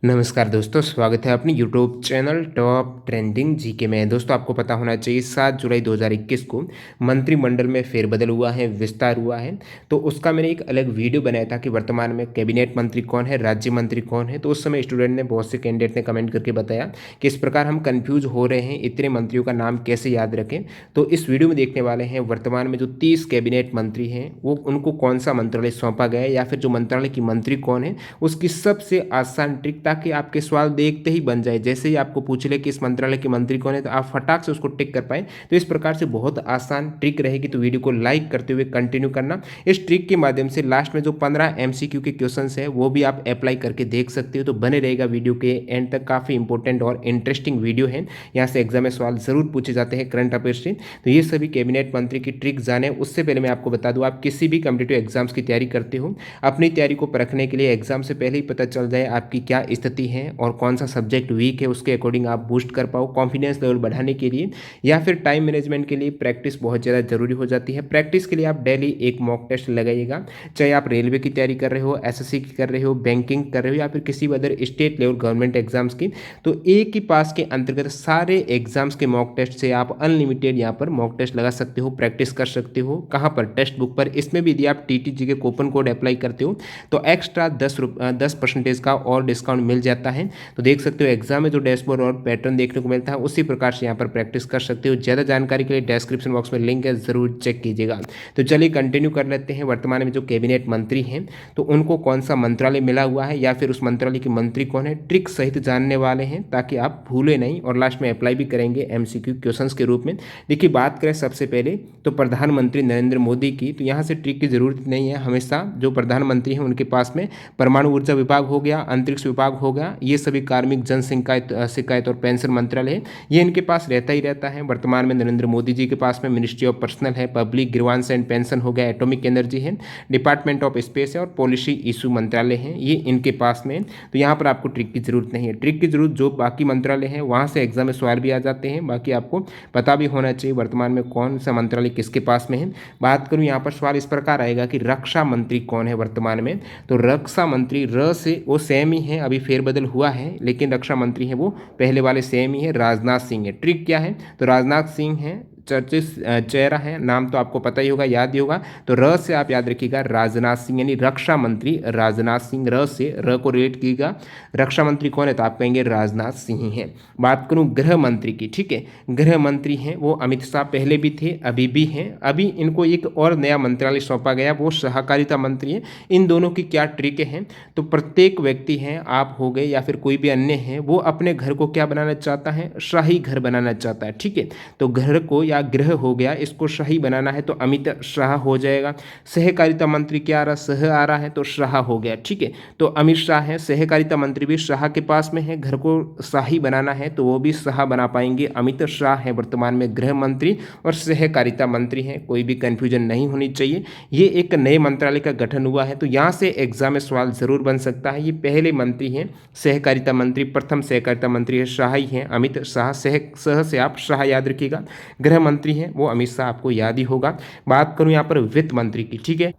नमस्कार दोस्तों, स्वागत है अपनी YouTube channel top trending GK में। दोस्तों, आपको पता होना चाहिए 7 जुलाई 2021 को मंत्रिमंडल में फेरबदल हुआ है, विस्तार हुआ है। तो उसका मैंने एक अलग वीडियो बनाया था कि वर्तमान में कैबिनेट मंत्री कौन है, राज्य मंत्री कौन है। तो उस समय स्टूडेंट ने, बहुत से कैंडिडेट ने कमेंट करके बताया कि इस प्रकार हम कन्फ्यूज हो रहे हैं, इतने मंत्रियों का नाम कैसे याद रखें। तो इस वीडियो में देखने वाले हैं वर्तमान में जो 30 कैबिनेट मंत्री हैं वो उनको कौन सा मंत्रालय सौंपा गया है, या फिर जो मंत्रालय की मंत्री कौन है उसकी सबसे आसान ट्रिक, ताकि आपके सवाल देखते ही बन जाए। जैसे ही आपको पूछ ले कि इस मंत्रालय के मंत्री कौन है तो आप फटाक से उसको टिक कर पाए। तो इस प्रकार से बहुत आसान ट्रिक रहेगी, तो वीडियो को लाइक करते हुए कंटिन्यू करना। इस ट्रिक के माध्यम से लास्ट में जो 15 एमसीक्यू के क्वेश्चंस है वो भी आप अप्लाई करके देख सकते हो। तो बने रहेगा वीडियो के एंड तक, काफ़ी इंपॉर्टेंट और इंटरेस्टिंग वीडियो है। यहाँ से एग्जाम में सवाल जरूर पूछे जाते हैं करंट अफेयर से। तो ये सभी कैबिनेट मंत्री की ट्रिक जाने उससे पहले मैं आपको बता दूँ, आप किसी भी कॉम्पिटिटिव एग्जाम्स की तैयारी करते हो, अपनी तैयारी को परखने के लिए एग्जाम से पहले ही पता चल जाए आपकी क्या स्थिति है और कौन सा सब्जेक्ट वीक है, उसके अकॉर्डिंग आप बूस्ट कर पाओ कॉन्फिडेंस लेवल बढ़ाने के लिए, या फिर टाइम मैनेजमेंट के लिए प्रैक्टिस बहुत ज़्यादा जरूरी हो जाती है। प्रैक्टिस के लिए आप डेली एक मॉक टेस्ट लगाइएगा, चाहे आप रेलवे की तैयारी कर रहे हो, एसएससी की कर रहे हो, बैंकिंग कर रहे हो, या फिर किसी भी other state level government exams की। तो एक ही पास के अंतर्गत सारे एग्जाम्स के मॉक टेस्ट से आप अनलिमिटेड यहाँ पर मॉक टेस्ट लगा सकते हो, प्रैक्टिस कर सकते हो। कहाँ पर? टेक्स्ट बुक पर। इसमें भी यदि आप टीटीजी के कूपन कोड अप्लाई करते हो तो एक्स्ट्रा 10% का और डिस्काउंट मिल जाता है। तो देख सकते हो एग्जाम में जो डैशबोर्ड और पैटर्न देखने को मिलता है उसी प्रकार से यहाँ पर प्रैक्टिस कर सकते हो। ज़्यादा जानकारी के लिए डिस्क्रिप्शन बॉक्स में लिंक है, जरूर चेक कीजिएगा। तो चलिए कंटिन्यू कर लेते हैं। वर्तमान में जो कैबिनेट मंत्री हैं तो उनको कौन सा मंत्रालय मिला हुआ है, या फिर उस मंत्रालय के मंत्री कौन है, ट्रिक सहित जानने वाले हैं, ताकि आप भूले नहीं और लास्ट में अप्लाई भी करेंगे एमसीक्यू क्वेश्चंस के रूप में। देखिए, बात करें सबसे पहले तो प्रधानमंत्री नरेंद्र मोदी की, तो यहाँ से ट्रिक की जरूरत नहीं है। हमेशा जो प्रधानमंत्री हैं उनके पास में परमाणु ऊर्जा विभाग हो गया, अंतरिक्ष विभाग हो गया, ये सभी कार्मिक जन शिकायत और पेंशन मंत्रालय है, ये इनके पास रहता ही रहता है। वर्तमान में नरेंद्र मोदी जी के पास में मिनिस्ट्री ऑफ पर्सनल है, पब्लिक ग्रीवांस एंड पेंशन हो गया, एटॉमिक एनर्जी है, डिपार्टमेंट ऑफ स्पेस है और पॉलिसी इशू मंत्रालय है, ये इनके पास में। तो यहाँ पर आपको ट्रिक की जरूरत नहीं है। ट्रिक की जरूरत जो बाकी मंत्रालय है वहाँ से एग्जाम में सवाल भी आ जाते हैं। बाकी आपको पता भी होना चाहिए वर्तमान में कौन सा मंत्रालय किसके पास में है। बात करूँ यहाँ पर सवाल इस प्रकार आएगा कि रक्षा मंत्री कौन है वर्तमान में। तो रक्षा मंत्री र से वो सेम ही है, अभी फेरबदल हुआ है, लेकिन रक्षा मंत्री है वो पहले वाले सेम ही है, राजनाथ सिंह है। ट्रिक क्या है? तो राजनाथ सिंह है, चर्चित चेहरा है, नाम तो आपको पता ही होगा, याद ही होगा। तो र से आप याद रखिएगा राजनाथ सिंह, यानी रक्षा मंत्री राजनाथ सिंह। र से र को रिलेट कीजिएगा। रक्षा मंत्री कौन है? तो आप कहेंगे राजनाथ सिंह ही है। बात करूं गृह मंत्री की, ठीक है, गृह मंत्री हैं वो अमित शाह, पहले भी थे अभी भी हैं। अभी इनको एक और नया मंत्रालय सौंपा गया, वो सहकारिता मंत्री है। इन दोनों की क्या ट्रिक है? तो प्रत्येक व्यक्ति हैं, आप हो गए या फिर कोई भी अन्य है, वो अपने घर को क्या बनाना चाहता है? शाही घर बनाना चाहता है, ठीक है। तो घर को या गृह हो गया, इसको शाही बनाना है तो अमित शाह हो जाएगा। सहकारिता मंत्री क्या आ रहा? सह आ रहा है तो शाह हो गया, ठीक है। तो अमित शाह है, सहकारिता मंत्री भी शाह के पास में है, घर को शाही बनाना है तो वो भी शाह बना पाएंगे। अमित शाह है वर्तमान में गृह मंत्री और सहकारिता मंत्री हैं, कोई भी कंफ्यूजन नहीं होनी चाहिए। ये एक नए मंत्रालय का गठन हुआ है, तो यहाँ से एग्जाम में सवाल जरूर बन सकता है। ये पहले मंत्री हैं सहकारिता मंत्री, प्रथम सहकारिता मंत्री है शाह ही हैं, अमित शाह। सह से आप शाह याद रखिएगा। गृह मंत्री हैं वो अमित शाह, आपको याद ही होगा। बात करूं यहाँ पर वित्त मंत्री की, ठीक है।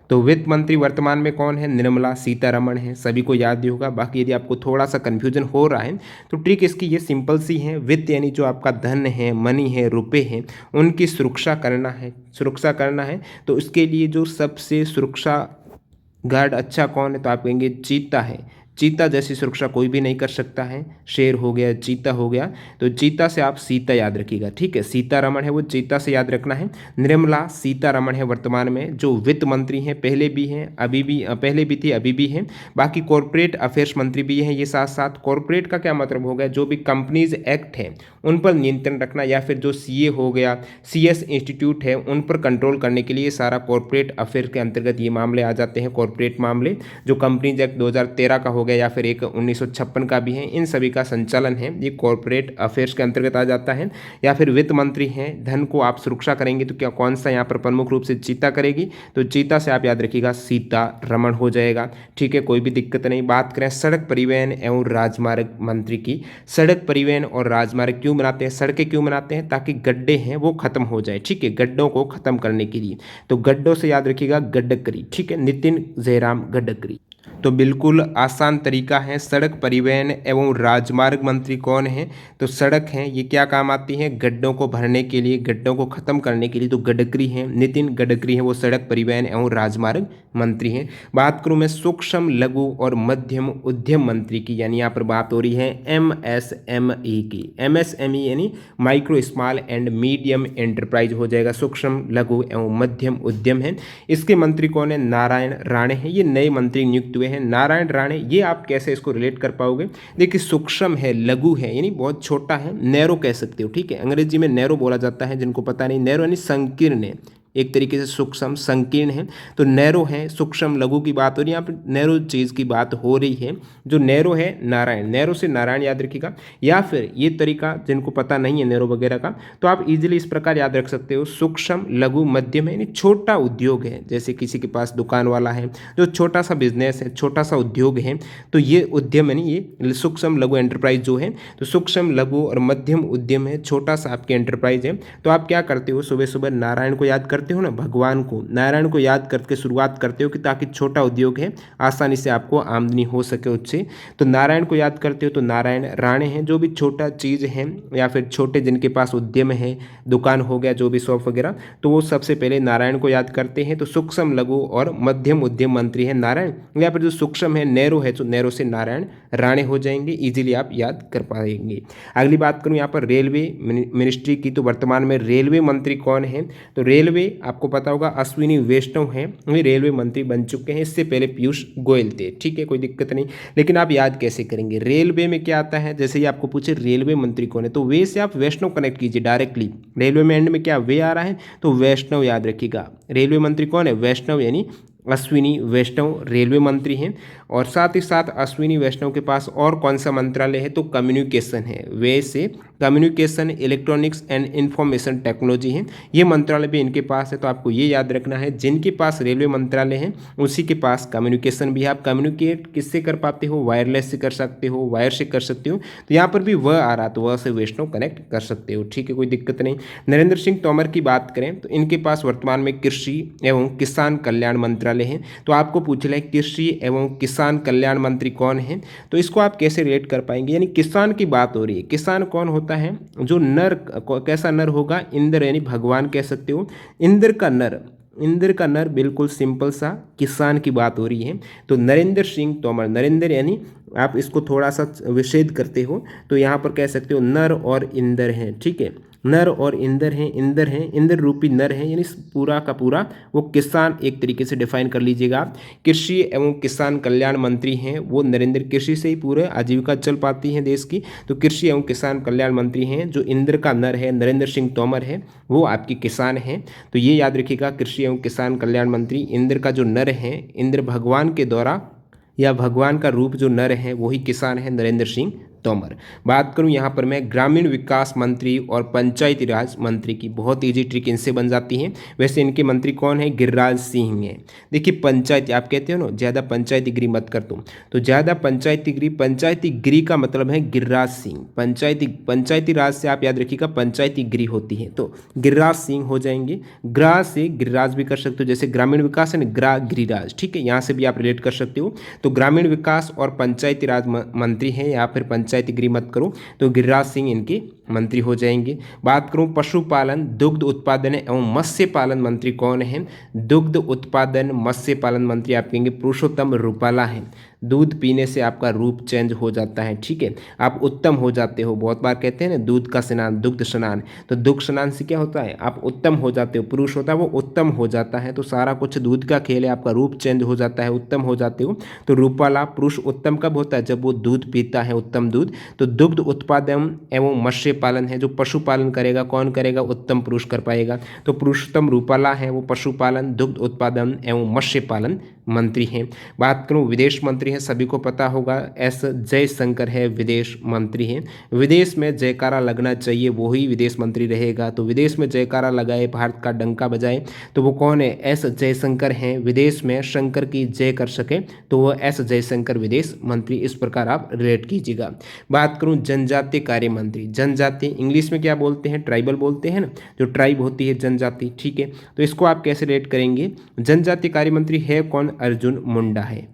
तो वित्त मंत्री वर्तमान में कौन है? निर्मला सीतारमण है, सभी को याद ही होगा। बाकी यदि आपको थोड़ा सा कंफ्यूजन हो रहा है तो ट्रिक इसकी ये सिंपल सी है। वित्त यानी जो आपका धन है, मनी है, रुपए हैं, उनकी सुरक्षा करना है। सुरक्षा करना है तो उसके लिए जो सबसे सुरक्षा गार्ड अच्छा कौन है? तो आप कहेंगे चीता है। चीता जैसी सुरक्षा कोई भी नहीं कर सकता है। शेर हो गया, चीता हो गया, तो चीता से आप सीता याद रखिएगा, ठीक है। सीतारमण है वो चीता से याद रखना है। निर्मला सीतारमण है वर्तमान में जो वित्त मंत्री हैं, पहले भी हैं अभी भी, पहले भी थी अभी भी हैं। बाकी कॉरपोरेट अफेयर्स मंत्री भी हैं ये साथ साथ। कॉरपोरेट का क्या मतलब हो गया? जो भी कंपनीज एक्ट है उन पर नियंत्रण रखना, या फिर जो सीए हो गया, सीएस इंस्टीट्यूट है, उन पर कंट्रोल करने के लिए सारा कॉरपोरेट अफेयर के अंतर्गत ये मामले आ जाते हैं। कॉरपोरेट मामले जो कंपनीज एक्ट 2013 का हो गया या फिर एक 1956 का भी है, इन सभी का संचालन है ये कॉरपोरेट अफेयर्स के अंतर्गत आ जाता है। या फिर वित्त मंत्री हैं, धन को आप सुरक्षा करेंगे तो क्या कौन सा यहाँ पर प्रमुख रूप से चीता करेगी? तो चीता से आप याद रखिएगा सीतारमण हो जाएगा, ठीक है, कोई भी दिक्कत नहीं। बात करें सड़क परिवहन एवं राजमार्ग मंत्री की। सड़क परिवहन और राजमार्ग क्यों बनाते हैं? सड़कें क्यों बनाते हैं? ताकि गड्ढे हैं वो खत्म हो जाए, ठीक है, गड्ढों को खत्म करने के लिए। तो गड्ढों से याद रखिएगा गडकरी, ठीक है, नितिन जयराम गडकरी। तो बिल्कुल आसान तरीका है। सड़क परिवहन एवं राजमार्ग मंत्री कौन है? तो सड़क है, ये क्या काम आती है? गड्ढों को भरने के लिए, गड्ढों को खत्म करने के लिए। तो गडकरी हैं, नितिन गडकरी हैं, वो सड़क परिवहन एवं राजमार्ग मंत्री हैं। बात करूं मैं सूक्ष्म लघु और मध्यम उद्यम मंत्री की, यानी यहाँ पर बात हो रही है MSME की। MSME यानी micro small and medium enterprise हो जाएगा, सूक्ष्म लघु एवं मध्यम उद्यम है। इसके मंत्री कौन है? नारायण राणे हैं, ये नए मंत्री नियुक्त हुए हैं। नारायण राणे, ये आप कैसे इसको रिलेट कर पाओगे? देखिए सूक्ष्म है, लघु है यानी बहुत छोटा है, नैरो कह सकते हो, ठीक है। अंग्रेजी में नैरो बोला जाता है, जिनको पता नहीं, नैरो यानी संकीर्ण है, एक तरीके से सूक्ष्म संकीर्ण है। तो नैरो है, सूक्ष्म लघु की बात हो रही है, यहाँ पर नैरो चीज़ की बात हो रही है। जो नैरो है नारायण, नैरो से नारायण याद रखिएगा। या फिर ये तरीका जिनको पता नहीं है नैरो वगैरह का, तो आप इजीली इस प्रकार याद रख सकते हो, सूक्ष्म लघु मध्यम है यानी छोटा उद्योग है, जैसे किसी के पास दुकान वाला है, जो छोटा सा बिजनेस है, छोटा सा उद्योग है, तो ये उद्यम यानी ये सूक्ष्म लघु एंटरप्राइज जो है। तो सूक्ष्म लघु और मध्यम उद्यम है, छोटा सा आपके एंटरप्राइज है। तो आप क्या करते हो, सुबह सुबह नारायण को याद करते हो ना, भगवान को, नारायण को याद करके शुरुआत करते हो कि ताकि छोटा उद्योग है आसानी से आपको आमदनी हो सके उससे। तो नारायण को याद करते हो, तो नारायण राणे हैं, जो भी छोटा चीज़ है या फिर छोटे जिनके पास उद्यम है, दुकान हो गया, जो भी शॉप वगैरह, तो वो सबसे पहले नारायण को याद करते हैं। तो सूक्ष्म लघु और मध्यम उद्यम मंत्री है नारायण। या फिर जो सूक्ष्म है नैरो है, तो नैरो से नारायण राणे हो जाएंगे, इजीली आप याद कर पाएंगे। अगली बात करूं यहाँ पर रेलवे मिनिस्ट्री की, तो वर्तमान में रेलवे मंत्री कौन है? तो रेलवे आपको पता होगा अश्विनी वैष्णव हैं, वे रेलवे मंत्री बन चुके हैं। इससे पहले पीयूष गोयल थे, ठीक है, कोई दिक्कत नहीं। लेकिन आप याद कैसे करेंगे? रेलवे में क्या आता है, जैसे ही आपको पूछे रेलवे मंत्री कौन है, तो वे से आप वैष्णव कनेक्ट कीजिए डायरेक्टली। रेलवे में एंड में क्या वे आ रहा है, तो वैष्णव याद रखिएगा। रेलवे मंत्री कौन है? वैष्णव, यानी अश्विनी वैष्णव रेलवे मंत्री हैं। और साथ ही साथ अश्विनी वैष्णव के पास और कौन सा मंत्रालय है? तो कम्युनिकेशन है, वे से communication, electronics and information technology है, ये मंत्रालय भी इनके पास है। तो आपको ये याद रखना है, जिनके पास रेलवे मंत्रालय है उसी के पास कम्युनिकेशन भी है। आप कम्युनिकेट किससे कर पाते हो? वायरलेस से कर सकते हो, वायर से कर सकते हो। तो यहाँ पर भी वह आ रहा, तो वह से वैष्णव कनेक्ट कर सकते हो, ठीक है, कोई दिक्कत नहीं। नरेंद्र सिंह तोमर की बात करें तो इनके पास वर्तमान में कृषि एवं किसान कल्याण मंत्रालय है। तो आपको पूछ ले कृषि एवं किसान कल्याण मंत्री कौन है, तो इसको आप कैसे रिलेट कर पाएंगे? यानी किसान की बात हो रही है, किसान कौन होता है? जो नर, कैसा नर होगा? इंद्र, यानी भगवान कह सकते हो, इंद्र का नर, इंद्र का नर, बिल्कुल सिंपल सा किसान की बात हो रही है। तो नरेंद्र सिंह तोमर, नरेंद्र यानी आप इसको थोड़ा सा विच्छेद करते हो तो यहाँ पर कह सकते हो नर और इंद्र हैं, ठीक है, नर और इंद्र हैं, इंद्र हैं, इंद्र रूपी नर हैं, यानी पूरा का पूरा वो किसान, एक तरीके से डिफाइन कर लीजिएगा आप। कृषि एवं किसान कल्याण मंत्री हैं वो नरेंद्र, कृषि से ही पूरे आजीविका चल पाती है देश की। तो कृषि एवं किसान कल्याण मंत्री हैं। जो इंद्र का नर है नरेंद्र सिंह तोमर है, वो आपकी किसान हैं। तो ये याद रखिएगा, कृषि एवं किसान कल्याण मंत्री, इंद्र का जो नर है, इंद्र भगवान के द्वारा या भगवान का रूप जो नर है वही किसान है, नरेंद्र सिंह तोमर। बात करूं यहाँ पर मैं ग्रामीण विकास मंत्री और पंचायती राज मंत्री की, बहुत इजी ट्रिक इनसे बन जाती है। वैसे इनके मंत्री कौन है? गिरिराज सिंह हैं। देखिए पंचायती, आप कहते हो ना ज़्यादा पंचायतीगिरी मत कर तुम, तो ज़्यादा पंचायतीगिरी का मतलब है गिरिराज सिंह। पंचायती राज से आप याद रखिएगा पंचायतीगिरी होती है, तो गिरिराज सिंह हो जाएंगे। ग्रा से गिरिराज भी कर सकते हो, जैसे ग्रामीण विकास है ना, ग्रा गिरिराज, ठीक है, यहाँ से भी आप रिलेट कर सकते हो। तो ग्रामीण विकास और पंचायती राज मंत्री हैं, या फिर पंचायतीगिरी मत करो, तो गिरिराज सिंह इनके मंत्री हो जाएंगे। बात करूं पशुपालन, दुग्ध उत्पादन एवं मत्स्य पालन मंत्री कौन है? दुग्ध उत्पादन मत्स्य पालन मंत्री आप कहेंगे पुरुषोत्तम रूपाला है। दूध पीने से आपका रूप चेंज हो जाता है, ठीक है, आप उत्तम हो जाते हो। बहुत बार कहते हैं ना दूध का स्नान, दुग्ध स्नान, तो दुग्ध स्नान से क्या होता है? आप उत्तम हो जाते हो। पुरुष होता है वो उत्तम हो जाता है, तो सारा कुछ दूध का खेल है, आपका रूप चेंज हो जाता है, उत्तम हो जाते हो। तो रूपाला, पुरुष उत्तम कब होता है? जब वो दूध पीता है, उत्तम दूध। तो दुग्ध उत्पादन एवं मत्स्य पालन है, जो पशुपालन करेगा कौन करेगा? उत्तम पुरुष कर पाएगा। तो पुरुषोत्तम रूपाला है, वो पशुपालन, दुग्ध उत्पादन एवं मत्स्य पालन मंत्री हैं। बात करूं विदेश मंत्री हैं, सभी को पता होगा एस जयशंकर है, विदेश मंत्री हैं। विदेश में जयकारा लगना चाहिए, वही विदेश मंत्री रहेगा। तो विदेश में जयकारा लगाए, भारत का डंका बजाए, तो वो कौन है? एस जयशंकर हैं। विदेश में शंकर की जय कर सके तो वो एस जयशंकर विदेश मंत्री, इस प्रकार आप रिलेट कीजिएगा। बात करूं जनजातीय कार्य मंत्री, जनजाति इंग्लिश में क्या बोलते हैं? ट्राइबल बोलते हैं ना, जो ट्राइब होती है जनजाति, ठीक है, तो इसको आप कैसे रिलेट करेंगे? जनजातीय कार्य मंत्री है कौन? अर्जुन मुंडा है।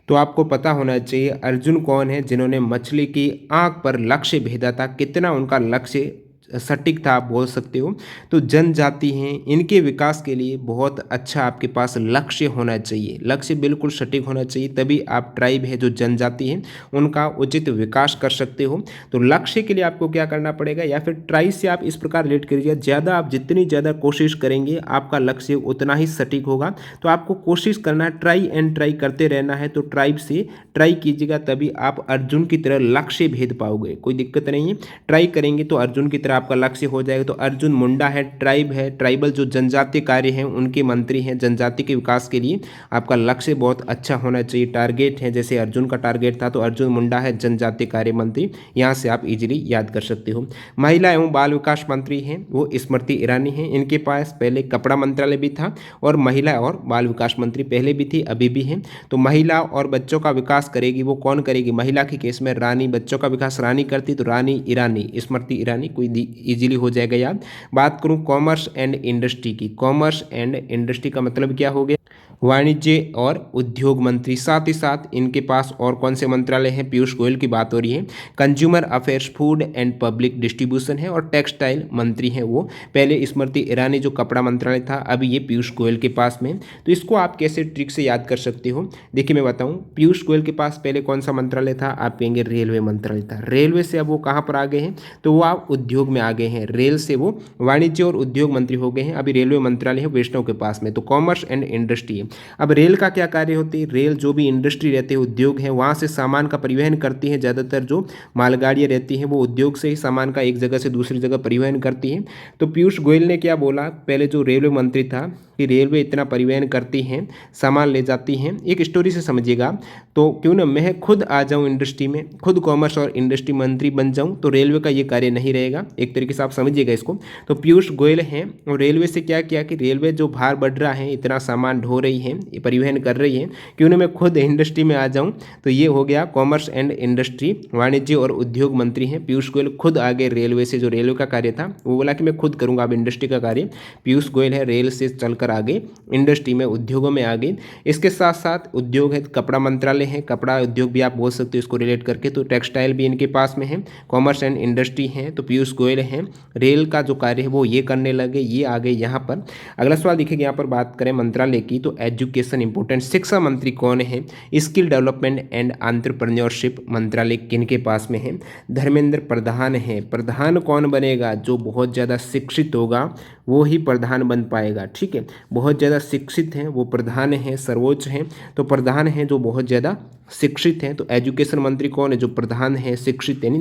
तो आपको पता होना चाहिए अर्जुन कौन है जिन्होंने मछली की आंख पर लक्ष्य भेदा था, कितना उनका लक्ष्य सटीक था आप बोल सकते हो। तो जनजाति हैं, इनके विकास के लिए बहुत अच्छा आपके पास लक्ष्य होना चाहिए, लक्ष्य बिल्कुल सटीक होना चाहिए, तभी आप ट्राइब है जो जनजाति है उनका उचित विकास कर सकते हो। तो लक्ष्य के लिए आपको क्या करना पड़ेगा, या फिर ट्राई से आप इस प्रकार रिलेट करिए, ज़्यादा आप जितनी ज़्यादा कोशिश करेंगे आपका लक्ष्य उतना ही सटीक होगा। तो आपको कोशिश करना है, ट्राई एंड ट्राई करते रहना है। तो ट्राइब से ट्राई कीजिएगा, तभी आप अर्जुन की तरह लक्ष्य भेद पाओगे, कोई दिक्कत नहीं है। ट्राई करेंगे तो अर्जुन की तरह आपका लक्ष्य हो जाएगा। तो अर्जुन मुंडा है, ट्राइब है, ट्राइबल जो जनजातीय कार्य हैं उनके मंत्री हैं, जनजाति के विकास के लिए आपका लक्ष्य बहुत अच्छा होना चाहिए। टारगेट है, जैसे अर्जुन का टारगेट था तो अर्जुन मुंडा है जनजातीय कार्य मंत्री, यहाँ से आप इजीली याद कर सकते हो। महिला एवं बाल विकास मंत्री हैं वो स्मृति ईरानी हैं, इनके पास पहले कपड़ा मंत्रालय भी था और महिला और बाल विकास मंत्री पहले भी थी अभी भी हैं। तो महिला और बच्चों का विकास करेगी वो कौन करेगी, महिला के केस में रानी, बच्चों का विकास रानी करती तो रानी ईरानी, स्मृति ईरानी, कोई इजीली हो जाएगा याद। बात करूं कॉमर्स एंड इंडस्ट्री की, कॉमर्स एंड इंडस्ट्री का मतलब क्या हो गया, वाणिज्य और उद्योग मंत्री। साथ ही साथ इनके पास और कौन से मंत्रालय हैं, पीयूष गोयल की बात हो रही है। Consumer affairs, food and public distribution है और टेक्सटाइल मंत्री हैं वो, पहले स्मृति ईरानी जो कपड़ा मंत्रालय था अभी ये पीयूष गोयल के पास में। तो इसको आप कैसे ट्रिक से याद कर सकते हो, देखिए मैं बताऊं। पीयूष गोयल के पास पहले कौन सा मंत्रालय था, आप कहेंगे रेलवे मंत्रालय था। रेलवे से अब वो कहाँ पर आ गए हैं, तो वो आप उद्योग में आ गए हैं, रेल से वो वाणिज्य और उद्योग मंत्री हो गए हैं। अभी रेलवे मंत्रालय है वैष्णव के पास में। तो कॉमर्स एंड इंडस्ट्री है। अब रेल का क्या कार्य होती है, रेल जो भी इंडस्ट्री रहती है, उद्योग है, वहाँ से सामान का परिवहन करती है। ज़्यादातर जो मालगाड़ियाँ रहती हैं वो उद्योग से ही सामान का एक जगह से दूसरी जगह परिवहन करती हैं। तो पीयूष गोयल ने क्या बोला, पहले जो रेलवे मंत्री था कि रेलवे इतना परिवहन करती हैं, सामान ले जाती हैं। एक स्टोरी से समझिएगा, तो क्यों ना मैं खुद आ जाऊं इंडस्ट्री में, खुद कॉमर्स और इंडस्ट्री मंत्री बन जाऊं, तो रेलवे का ये कार्य नहीं रहेगा। एक तरीके से आप समझिएगा इसको। तो पीयूष गोयल हैं और रेलवे से क्या किया कि रेलवे जो भार बढ़ रहा है, इतना सामान ढो रही है, परिवहन कर रही है, क्यों ना मैं खुद इंडस्ट्री में आ जाऊं। तो ये हो गया कॉमर्स एंड इंडस्ट्री, वाणिज्य और उद्योग मंत्री हैं पीयूष गोयल, खुद आगे रेलवे से, जो रेलवे का कार्य था वो बोला कि मैं खुद करूंगा अब इंडस्ट्री का कार्य। पीयूष गोयल है रेल से चलकर आगे इंडस्ट्री में, उद्योगों में आगे। इसके साथ साथ उद्योग है, कपड़ा मंत्रालय है, कपड़ा उद्योग भी आप बोल सकते हो इसको रिलेट करके। तो टेक्सटाइल भी इनके पास में है, कॉमर्स एंड इंडस्ट्री है। तो पीयूष गोयल हैं, रेल का जो कार्य है वो ये करने लगे, ये आ गए यहाँ पर। अगला सवाल देखिए, यहाँ पर बात करें मंत्रालय की, तो एजुकेशन इंपॉर्टेंट, शिक्षा मंत्री कौन है, स्किल डेवलपमेंट एंड एंटरप्रेन्योरशिप मंत्रालय किनके पास में है, धर्मेंद्र प्रधान है। प्रधान कौन बनेगा, जो बहुत ज़्यादा शिक्षित होगा वो ही प्रधान बन पाएगा, ठीक है। बहुत ज़्यादा शिक्षित हैं वो प्रधान हैं, सर्वोच्च हैं, तो प्रधान हैं जो बहुत ज़्यादा शिक्षित हैं। तो एजुकेशन मंत्री कौन है, जो प्रधान है शिक्षित, यानी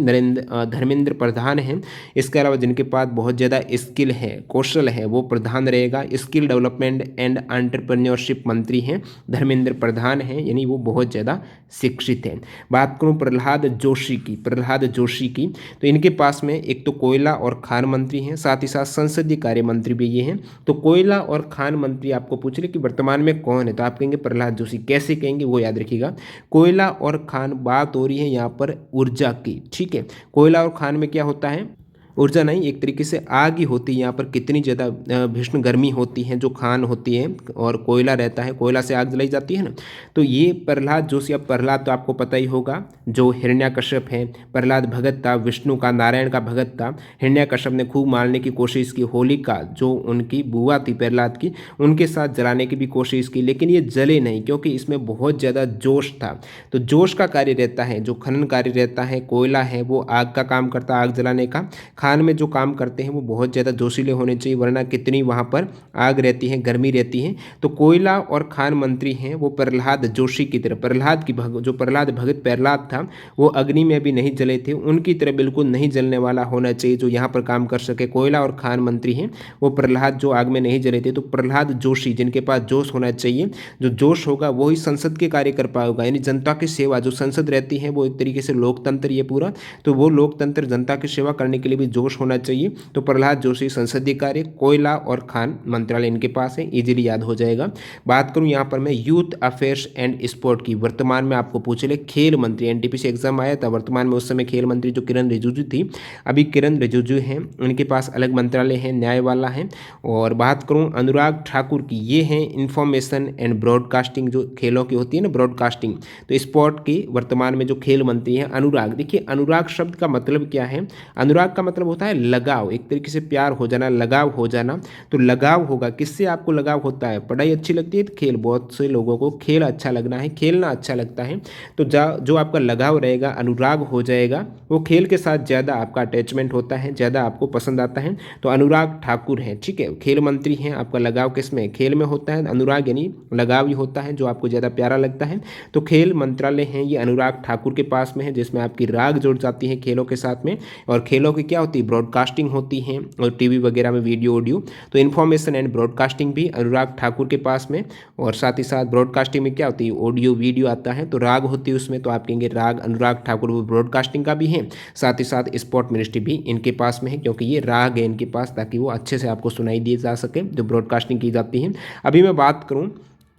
धर्मेंद्र प्रधान हैं। इसके अलावा जिनके पास बहुत ज़्यादा स्किल है, कौशल है, वो प्रधान रहेगा। स्किल डेवलपमेंट एंड एंटरप्रेन्योरशिप मंत्री हैं, धर्मेंद्र प्रधान हैं, यानी वो बहुत ज़्यादा शिक्षित हैं। बात करूँ प्रहलाद जोशी की, प्रहलाद जोशी की, तो इनके पास में एक तो कोयला और खान मंत्री हैं, साथ ही साथ संसदीय कार्य मंत्री भी ये हैं। तो कोयला और खान मंत्री आपको पूछ रहे कि वर्तमान में कौन है, तो आप कहेंगे प्रहलाद जोशी। कैसे कहेंगे वो याद रखिएगा, कोयला और खान, बात हो रही है यहाँ पर ऊर्जा की, ठीक है। कोयला और खान में क्या होता है, ऊर्जा नहीं, एक तरीके से आग ही होती है। यहाँ पर कितनी ज़्यादा भीषण गर्मी होती है, जो खान होती है और कोयला रहता है, कोयला से आग जलाई जाती है ना। तो ये प्रहलाद जोशी, अब प्रहलाद तो आपको पता ही होगा जो हिरण्यकश्यप है, प्रहलाद भगत था, विष्णु का, नारायण का भगत था। हिरण्यकश्यप ने खूब मारने की कोशिश की, होलिका जो उनकी बुआ थी प्रहलाद की, उनके साथ जलाने की भी कोशिश की, लेकिन ये जले नहीं क्योंकि इसमें बहुत ज़्यादा जोश था। तो जोश का कार्य रहता है, जो खनन कार्य रहता है, कोयला है वो आग का काम करता है, आग जलाने का। खान में जो काम करते हैं वो बहुत ज़्यादा जोशीले होने चाहिए, वरना कितनी वहाँ पर आग रहती है, गर्मी रहती है। तो कोयला और खान मंत्री हैं वो प्रहलाद जोशी की तरह, प्रहलाद की जो प्रहलाद भगत प्रहलाद था वो अग्नि में भी नहीं जले थे, उनकी तरह बिल्कुल नहीं जलने वाला होना चाहिए जो यहाँ पर काम कर सके। कोयला और खान मंत्री हैं वो प्रहलाद, जो आग में नहीं जले थे। तो प्रहलाद जोशी, जिनके पास जोश होना चाहिए, जो जोश होगा वही संसद के कार्य कर पाएगा, यानी जनता की सेवा। जो संसद रहती है वो एक तरीके से लोकतंत्र ये पूरा, तो वो लोकतंत्र जनता की सेवा करने के लिए भी जोश होना चाहिए। तो प्रहलाद जोशी संसदीय कार्य, कोयला और खान मंत्रालय इनके पास है, इजीली याद हो जाएगा। बात करूं यहाँ पर मैं यूथ अफेयर्स एंड स्पोर्ट की, वर्तमान में आपको पूछ ले खेल मंत्री, एनटीपीसी एग्जाम आया था, वर्तमान में उस समय खेल मंत्री जो किरण रिजिजू थी, अभी किरण रिजिजू हैं, उनके पास अलग मंत्रालय है, न्याय वाला है। और बात करूं अनुराग ठाकुर की, ये हैं इंफॉर्मेशन एंड ब्रॉडकास्टिंग, जो खेलों की होती है ना ब्रॉडकास्टिंग, तो स्पोर्ट की वर्तमान में जो खेल मंत्री हैं अनुराग। देखिए अनुराग शब्द का मतलब क्या है, अनुराग का मतलब होता है लगाव, एक तरीके से प्यार हो जाना, लगाव हो जाना। तो लगाव होगा, किससे आपको लगाव होता है, पढ़ाई अच्छी लगती है तो खेल, बहुत से लोगों को खेल अच्छा लगना है, खेलना अच्छा लगता है। तो जो आपका लगाव रहेगा, अनुराग हो जाएगा, वो खेल के साथ ज़्यादा आपका अटैचमेंट होता है, ज़्यादा आपको पसंद आता है। तो अनुराग ठाकुर हैं, ठीक है, खेल मंत्री हैं, आपका लगाव किस में, खेल में होता है, अनुराग यानी लगाव ही होता है जो आपको ज़्यादा प्यारा लगता है। तो खेल मंत्रालय है ये अनुराग ठाकुर के पास में है, जिसमें आपकी राग जुड़ जाती है खेलों के साथ में। और खेलों की क्या होती है, ब्रॉडकास्टिंग होती है, और टीवी वगैरह में वीडियो ऑडियो, तो इन्फॉर्मेशन एंड ब्रॉडकास्टिंग भी अनुराग ठाकुर के पास में। और साथ ही साथ ब्रॉडकास्टिंग में क्या होती है, ऑडियो वीडियो आता है, तो राग होती है उसमें, तो आप कहेंगे राग अनुराग ठाकुर, वो ब्रॉडकास्टिंग का भी है। साथ ही साथ स्पोर्ट मिनिस्ट्री भी इनके पास में है, क्योंकि ये राग है इनके पास, ताकि वो अच्छे से आपको सुनाई दिए जा सके जो ब्रॉडकास्टिंग की जाती है। अभी मैं बात करूँ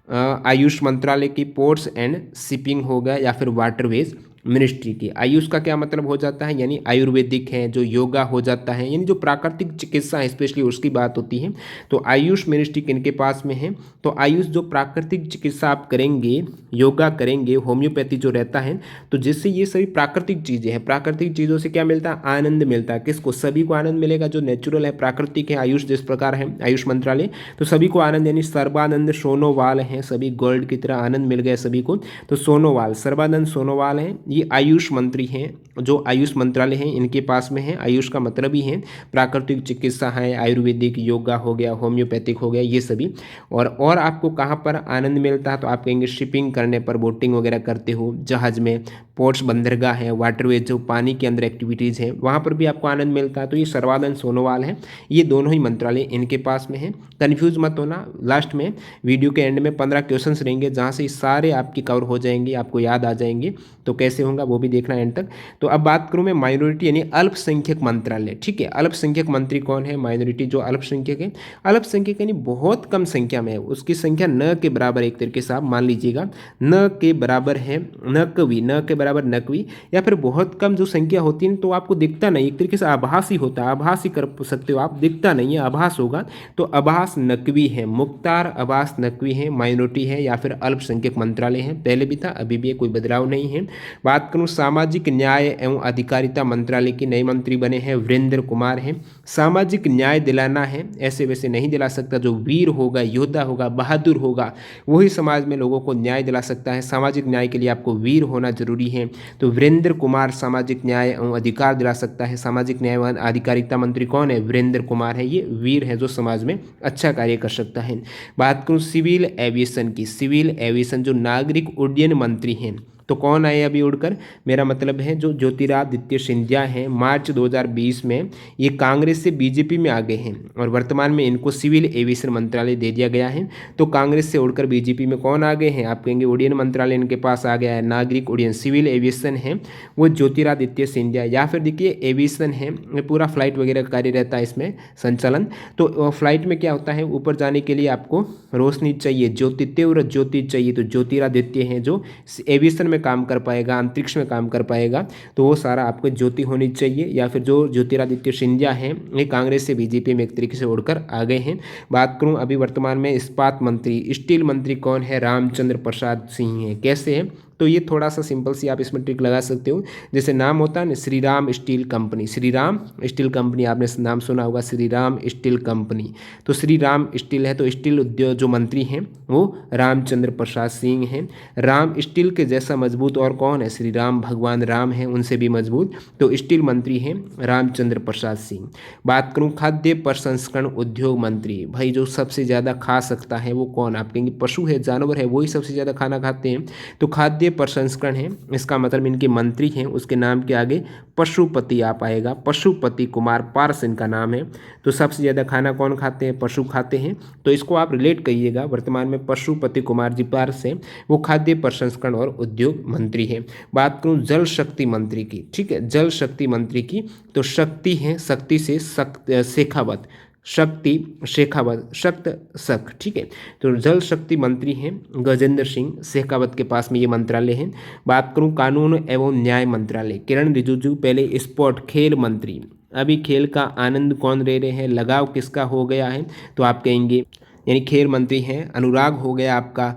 आयुष मंत्रालय की, पोर्ट्स एंड शिपिंग होगा या फिर वाटरवेज मिनिस्ट्री की। आयुष का क्या मतलब हो जाता है, यानी आयुर्वेदिक है, जो योगा हो जाता है, यानी जो प्राकृतिक चिकित्सा है स्पेशली उसकी बात होती है। तो आयुष मिनिस्ट्री किनके पास में है, तो आयुष जो प्राकृतिक चिकित्सा आप करेंगे, योगा करेंगे, होम्योपैथी जो रहता है, तो जिससे ये सभी प्राकृतिक चीज़ें हैं, प्राकृतिक चीज़ों से क्या मिलता है, आनंद मिलता है। किसको, सभी को आनंद मिलेगा, जो नेचुरल है, प्राकृतिक है, आयुष जिस प्रकार है आयुष मंत्रालय, तो सभी को आनंद, यानी सर्बानंद सोनोवाल हैं, सभी गोल्ड की तरह आनंद मिल गया सभी को। तो सोनोवाल, सर्बानंद सोनोवाल हैं, ये आयुष मंत्री हैं, जो आयुष मंत्रालय है इनके पास में है। आयुष का मतलब ही है प्राकृतिक चिकित्सा है, आयुर्वेदिक, योगा हो गया, होम्योपैथिक हो गया, ये सभी। और आपको कहाँ पर आनंद मिलता है, तो आप कहेंगे शिपिंग करने पर, बोटिंग वगैरह करते हो जहाज में, पोर्ट्स बंदरगाह है, वाटरवेज जो पानी के अंदर एक्टिविटीज़ है, वहाँ पर भी आपको आनंद मिलता है। तो ये सर्बानंद सोनोवाल है, ये दोनों ही मंत्रालय इनके पास में है। कन्फ्यूज मत होना, लास्ट में वीडियो के एंड में 15 क्वेश्चंस रहेंगे, जहाँ से सारे आपकी कवर हो जाएंगे, आपको याद आ जाएंगे। तो कैसे होगा वो भी देखना एंड तक। तो अब बात करूँ मैं माइनॉरिटी यानी अल्पसंख्यक मंत्रालय, ठीक है। अल्पसंख्यक मंत्री कौन है, माइनॉरिटी जो अल्पसंख्यक है, अल्पसंख्यक यानी बहुत कम संख्या में है, उसकी संख्या न के बराबर, एक तरीके से आप मान लीजिएगा न के बराबर है, नकवी, न के बराबर नकवी, या फिर बहुत कम जो संख्या होती है तो आपको दिखता नहीं, एक तरीके से आभास ही होता है, आभास ही कर सकते हो आप, दिखता नहीं है, आभास होगा। तो आभास नकवी है, मुख्तार अब्बास नकवी है, माइनॉरिटी है या फिर अल्पसंख्यक मंत्रालय है, पहले भी था अभी भी, कोई बदलाव नहीं है। बात करूं सामाजिक न्याय एवं अधिकारिता मंत्रालय की, नए मंत्री बने हैं वीरेंद्र कुमार हैं। सामाजिक न्याय दिलाना है, ऐसे वैसे नहीं दिला सकता, जो वीर होगा, योद्धा होगा, बहादुर होगा, वही समाज में लोगों को न्याय दिला सकता है। सामाजिक न्याय के लिए आपको वीर होना जरूरी है। तो वीरेंद्र कुमार सामाजिक न्याय एवं अधिकार दिला सकता है। सामाजिक न्याय एवं अधिकारिता मंत्री कौन है, वीरेंद्र कुमार है, ये वीर है जो समाज में अच्छा कार्य कर सकता है। बात करूं सिविल एविएशन की, सिविल एविएशन जो नागरिक उड्डयन मंत्री हैं, तो कौन आए अभी उड़कर, मेरा मतलब है जो ज्योतिरादित्य सिंधिया हैं, मार्च 2020 में ये कांग्रेस से बीजेपी में आ गए हैं, और वर्तमान में इनको सिविल एविएशन मंत्रालय दे दिया गया है। तो कांग्रेस से उड़कर बीजेपी में कौन आ गए हैं, आप कहेंगे उड्डयन मंत्रालय इनके पास आ गया है, नागरिक उड्डयन, सिविल एविएशन है वो ज्योतिरादित्य सिंधिया। या फिर देखिए एविएशन है, पूरा फ्लाइट वगैरह का कार्य रहता है इसमें संचालन। तो फ्लाइट में क्या होता है, ऊपर जाने के लिए आपको रोशनी चाहिए, ज्योति, तीव्र ज्योति चाहिए, तो ज्योतिरादित्य हैं जो एविएशन में काम कर पाएगा, अंतरिक्ष में काम कर पाएगा, तो वो सारा आपको ज्योति होनी चाहिए। या फिर जो ज्योतिरादित्य सिंधिया हैं, ये कांग्रेस से बीजेपी में एक तरीके से उड़कर आ गए हैं। बात करूं अभी वर्तमान में इस्पात मंत्री, स्टील मंत्री कौन है, रामचंद्र प्रसाद सिंह है। कैसे है, तो ये थोड़ा सा सिंपल सी आप इसमें ट्रिक लगा सकते हो, जैसे नाम होता है ना Shri Ram steel company, Shri Ram steel company, आपने नाम सुना होगा श्री राम स्टील कंपनी, तो श्री राम स्टील है, तो स्टील उद्योग जो मंत्री हैं वो रामचंद्र प्रसाद सिंह हैं। राम स्टील के जैसा मजबूत और कौन है, श्री राम, भगवान राम हैं, उनसे भी मजबूत, तो स्टील मंत्री हैं रामचंद्र प्रसाद सिंह। बात करूं खाद्य प्रसंस्करण उद्योग मंत्री, भाई जो सबसे ज़्यादा खा सकता है वो कौन, आप कहेंगे पशु है, जानवर है, वही सबसे ज़्यादा खाना खाते हैं, तो खाद्य खाद्य प्रसंस्करण है, इसका मतलब इनके मंत्री हैं उसके नाम के आगे पशुपति आ पाएगा, पशुपति कुमार पारस इनका नाम है। तो सबसे ज़्यादा खाना कौन खाते हैं? पशु खाते हैं। तो इसको आप रिलेट करिएगा, वर्तमान में पशुपति कुमार जी पारस हैं, वो खाद्य प्रसंस्करण और उद्योग मंत्री हैं। बात करूँ जल शक्ति मंत्री की, ठीक है, जल शक्ति मंत्री की, तो शक्ति है, शक्ति से शेखावत, शक्ति शेखावत, शक, ठीक है। तो जल शक्ति मंत्री हैं गजेंद्र सिंह शेखावत के पास में ये मंत्रालय है। बात करूं कानून एवं न्याय मंत्रालय, किरण रिजिजू पहले स्पोर्ट खेल मंत्री, अभी खेल का आनंद कौन ले रहे हैं, लगाव किसका हो गया है? तो आप कहेंगे यानी खेल मंत्री हैं, अनुराग हो गया आपका,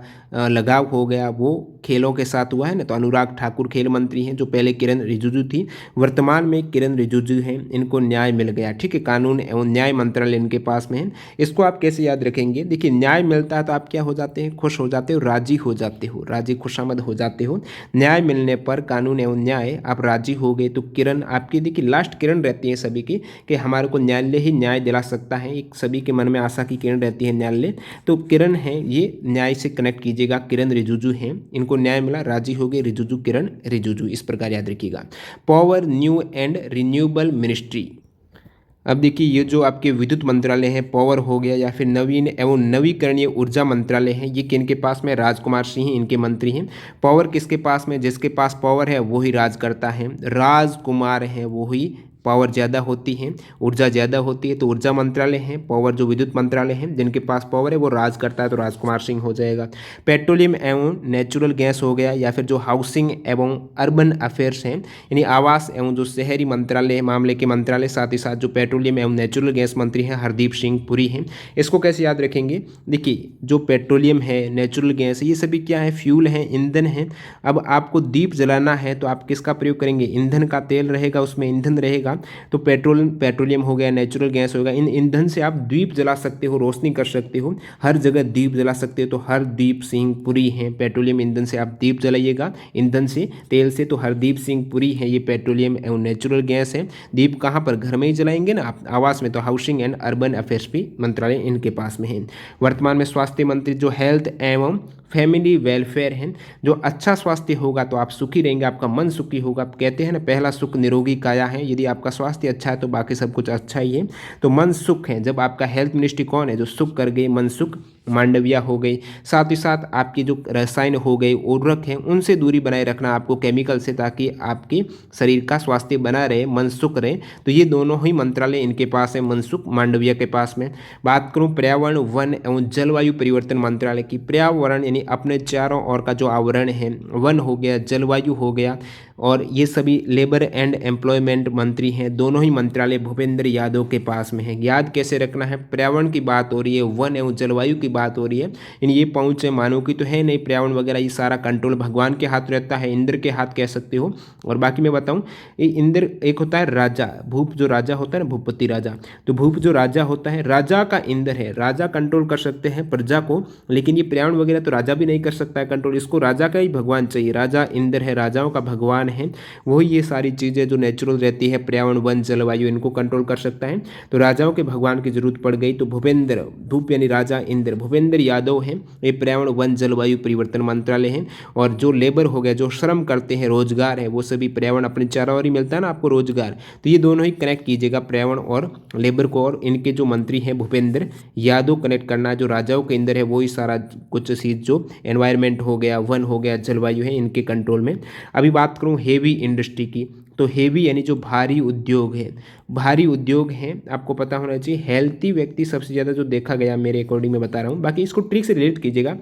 लगाव हो गया वो खेलों के साथ हुआ है ना, तो अनुराग ठाकुर खेल मंत्री हैं, जो पहले किरण रिजिजू थी, वर्तमान में किरण रिजिजू हैं, इनको न्याय मिल गया, ठीक है, कानून एवं न्याय मंत्रालय इनके पास में है। इसको आप कैसे याद रखेंगे? देखिए न्याय मिलता है तो आप क्या हो जाते हैं? खुश हो जाते हो, राजी हो जाते हो, राजी खुशामद हो जाते हो। न्याय मिलने पर कानून एवं न्याय आप राजी हो गए, तो किरण आपकी, देखिए लास्ट किरण रहती है सभी की कि हमारे को न्यायालय ही न्याय दिला सकता है, एक सभी के मन में आशा की किरण रहती है न्यायालय, तो किरण है ये न्याय से कनेक्ट कीजिए, किरण रिजिजू हैं, इनको न्याय मिला, राजी हो गए, रिजिजू किरण रिजिजू, इस प्रकार याद रखिएगा। Power new and renewable ministry, अब देखिए ये जो आपके विद्युत मंत्रालय है, पावर हो गया, या फिर नवीन एवं नवीकरणीय ऊर्जा मंत्रालय है, ये किनके पास में? राजकुमार सिंह इनके मंत्री हैं। पावर किसके पास में? जिसके पास पावर है वो ही राज करता है, राजकुमार है वो ही, पावर ज़्यादा होती है, ऊर्जा ज़्यादा होती है, तो ऊर्जा मंत्रालय है। पावर जो विद्युत मंत्रालय है, जिनके पास पावर है वो राज करता है, तो राजकुमार सिंह हो जाएगा। पेट्रोलियम एवं नेचुरल गैस हो गया, या फिर जो हाउसिंग एवं अर्बन अफेयर्स हैं, यानी आवास एवं जो शहरी मंत्रालय मामले के मंत्रालय, साथ ही साथ जो पेट्रोलियम एवं नेचुरल गैस मंत्री हैं हरदीप सिंह पुरी हैं। इसको कैसे याद रखेंगे? देखिए जो पेट्रोलियम है, नेचुरल गैस है, ये सभी क्या है? फ्यूल है, ईंधन है। अब आपको दीप जलाना है तो आप किसका प्रयोग करेंगे? ईंधन का, तेल रहेगा उसमें, ईंधन रहेगा, तो पेट्रोलियम हो गया, नेचुरल गैस होगा, इन ईंधन से आप दीप जला सकते हो, रोशनी कर सकते हो, हर जगह दीप जला सकते हो। तो हरदीप सिंह पुरी हैं, पेट्रोलियम ईंधन से आप दीप जलाइएगा, ईंधन से, तेल से, तो हरदीप सिंह पुरी है, ये पेट्रोलियम एवं नेचुरल गैस है। दीप कहाँ पर? घर में ही जलाएंगे ना आप, आवास में, तो हाउसिंग एंड अर्बन अफेयर्स भी मंत्रालय इनके पास में है। वर्तमान में स्वास्थ्य मंत्री जो हेल्थ एवं फैमिली वेलफेयर है, जो अच्छा स्वास्थ्य होगा तो आप सुखी रहेंगे, आपका मन सुखी होगा। आप कहते हैं ना पहला सुख निरोगी काया है, यदि आपका स्वास्थ्य अच्छा है तो बाकी सब कुछ अच्छा ही है, तो मन सुख है। जब आपका हेल्थ मिनिस्ट्री कौन है? जो सुख कर गई, मन सुख मांडविया हो गई। साथ ही साथ आपकी जो रसायन हो गए, उर्वरक हैं, उनसे दूरी बनाए रखना आपको केमिकल से, ताकि आपके शरीर का स्वास्थ्य बना रहे, मन सुख रहे। तो ये दोनों ही मंत्रालय इनके पास है, मनसुख मांडविया के पास में। बात करूं पर्यावरण वन एवं जलवायु परिवर्तन मंत्रालय की, पर्यावरण यानी अपने चारों ओर का जो आवरण है, वन हो गया, जलवायु हो गया, और ये सभी लेबर एंड एम्प्लॉयमेंट मंत्री हैं। दोनों ही मंत्रालय भूपेंद्र यादव के पास में है। याद कैसे रखना है? पर्यावरण की बात हो रही है, वन एवं जलवायु की बात हो रही है, इन ये पहुँच मानव की तो है नहीं, पर्यावरण वगैरह ये सारा कंट्रोल भगवान के हाथ रहता है, इंद्र के हाथ कह सकते हो। और बाकी मैं बताऊं, ये इंद्र एक होता है राजा, भूप जो राजा होता है ना, भूपति राजा, तो भूप जो राजा होता है, राजा का इंद्र है, राजा कंट्रोल कर सकते हैं प्रजा को, लेकिन ये पर्यावरण वगैरह तो राजा भी नहीं कर सकता है कंट्रोल, इसको राजा का ही भगवान चाहिए। राजा इंद्र है, राजाओं का भगवान है, वही ये सारी चीज़ें जो नेचुरल रहती है, पर्यावरण वन जलवायु, इनको कंट्रोल कर सकता है। तो राजाओं के भगवान की जरूरत पड़ गई, तो भूपेंद्र, भूप यानी राजा, इंद्र, भूपेंद्र यादव हैं, ये पर्यावरण वन जलवायु परिवर्तन मंत्रालय है। और जो लेबर हो गया, जो श्रम करते हैं, रोजगार है, वो सभी पर्यावरण, अपने चारों ओर ही मिलता है ना आपको रोजगार, तो ये दोनों ही कनेक्ट कीजिएगा, पर्यावरण और लेबर को। और इनके जो मंत्री हैं भूपेंद्र यादव कनेक्ट करना, जो राजाओं के अंदर है वही सारा कुछ चीज़, जो एनवायरनमेंट हो गया, वन हो गया, जलवायु है, इनके कंट्रोल में। अभी बात करूँ हेवी इंडस्ट्री की, तो हेवी यानी जो भारी उद्योग है, भारी उद्योग है, आपको पता होना चाहिए। हेल्थी व्यक्ति सबसे ज़्यादा जो देखा गया, मेरे अकॉर्डिंग में बता रहा हूँ, बाकी इसको ट्रिक से रिलेट कीजिएगा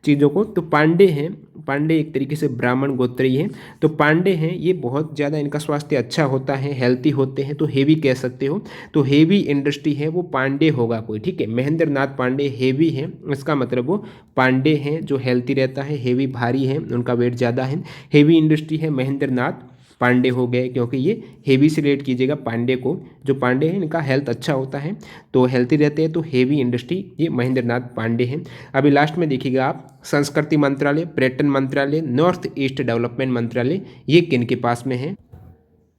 चीज़ों को। तो पांडे हैं, पांडे एक तरीके से ब्राह्मण गोत्री हैं, तो पांडे हैं, ये बहुत ज़्यादा इनका स्वास्थ्य अच्छा होता है, हेल्थी होते हैं, तो हेवी कह सकते हो। तो हेवी इंडस्ट्री है वो पांडे होगा कोई, ठीक है। महेंद्र नाथ पांडे हेवी है, इसका मतलब वो पांडे हैं, जो हेल्थी रहता है, हेवी भारी है, उनका वेट ज़्यादा है, हेवी इंडस्ट्री है महेंद्र नाथ पांडे हो गए, क्योंकि ये हेवी से रिलेट कीजिएगा पांडे को। जो पांडे हैं इनका हेल्थ अच्छा होता है, तो हेल्थी रहते हैं, तो हेवी इंडस्ट्री ये महेंद्र नाथ पांडे हैं। अभी लास्ट में देखिएगा आप, संस्कृति मंत्रालय, पर्यटन मंत्रालय, नॉर्थ ईस्ट डेवलपमेंट मंत्रालय, ये किन के पास में है?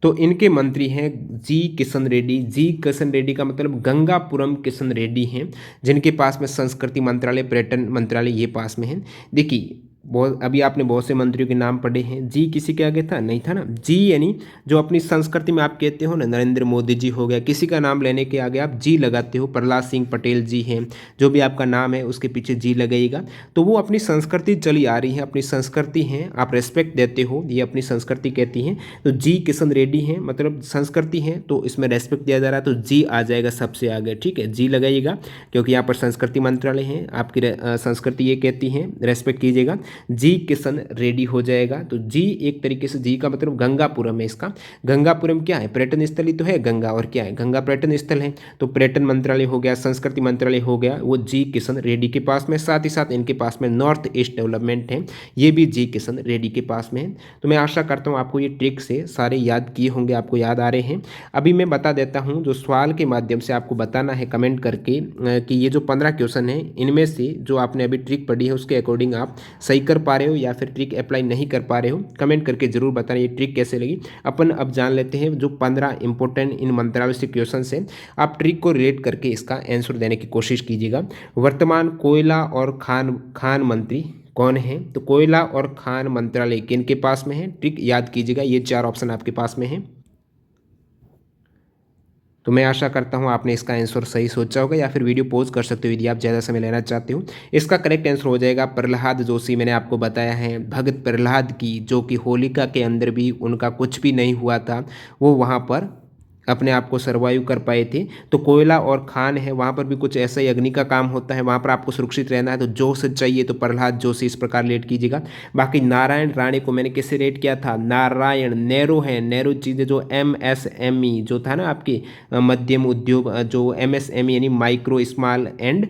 तो इनके मंत्री हैं जी किशन रेड्डी। जी किशन रेड्डी का मतलब गंगापुरम किशन रेड्डी हैं, जिनके पास में संस्कृति मंत्रालय, पर्यटन मंत्रालय ये पास में है। देखिए बहुत अभी आपने बहुत से मंत्रियों के नाम पढ़े हैं, जी किसी के आगे था नहीं था ना। जी यानी जो अपनी संस्कृति में आप कहते हो ना, नरेंद्र मोदी जी हो गया, किसी का नाम लेने के आगे आप जी लगाते हो, प्रहलाद सिंह पटेल जी हैं, जो भी आपका नाम है उसके पीछे जी लगेगा, तो वो अपनी संस्कृति चली आ रही है, अपनी संस्कृति है, आप रेस्पेक्ट देते हो, ये अपनी संस्कृति कहती हैं। तो जी किशन रेड्डी हैं, मतलब संस्कृति है तो इसमें रेस्पेक्ट दिया जा रहा है, तो जी आ जाएगा सबसे आगे, ठीक है, जी लगाइएगा, क्योंकि यहाँ पर संस्कृति मंत्रालय है, आपकी संस्कृति ये कहती है, रेस्पेक्ट कीजिएगा। जी किशन रेड्डी हो जाएगा। तो जी एक तरीके से जी का मतलब गंगापुरम है इसका। गंगापुरम क्या है, पर्यटन स्थल ही तो है गंगा, और क्या है, गंगा पर्यटन स्थल है। तो पर्यटन मंत्रालय हो गया, संस्कृति मंत्रालय हो गया, वो जी किशन रेड्डी के पास में। साथ ही साथ इनके पास में नॉर्थ ईस्ट डेवलपमेंट है, ये भी जी किशन रेड्डी के पास में है। तो मैं आशा करता हूँ आपको ये ट्रिक से सारे याद किए होंगे, आपको याद आ रहे हैं। अभी मैं बता देता हूँ, जो सवाल के माध्यम से आपको बताना है कमेंट करके कि ये जो 15 क्वेश्चन है, इनमें से जो आपने अभी ट्रिक पढ़ी है उसके अकॉर्डिंग आप सही कर पा रहे हो या फिर ट्रिक अप्लाई नहीं कर पा रहे हो, कमेंट करके जरूर बताना ये ट्रिक कैसे लगी। अपन अब जान लेते हैं जो 15 इंपॉर्टेंट इन मंत्रालय से क्वेश्चन है, आप ट्रिक को रिलेट करके इसका आंसर देने की कोशिश कीजिएगा। वर्तमान कोयला और खान मंत्री कौन है, तो कोयला और खान मंत्रालय किनके पास में है, ट्रिक याद कीजिएगा, ये 4 ऑप्शन आपके पास में है। तो मैं आशा करता हूँ आपने इसका आंसर सही सोचा होगा, या फिर वीडियो पॉज कर सकते हो यदि आप ज़्यादा समय लेना चाहते हो। इसका करेक्ट आंसर हो जाएगा प्रहलाद जोशी। मैंने आपको बताया है, भगत प्रहलाद की, जो कि होलिका के अंदर भी उनका कुछ भी नहीं हुआ था, वो वहाँ पर अपने आप को सर्वाइव कर पाए थे। तो कोयला और खान है, वहाँ पर भी कुछ ऐसा ही अग्नि का काम होता है, वहाँ पर आपको सुरक्षित रहना है, तो जो से चाहिए तो प्रहलाद जोशी इस प्रकार रेट कीजिएगा। बाकी नारायण राणे को मैंने किससे रेट किया था, नारायण नेहरू है, नेहरू चीज़ें जो MSME जो था ना आपकी मध्यम उद्योग, जो MSME यानी micro small and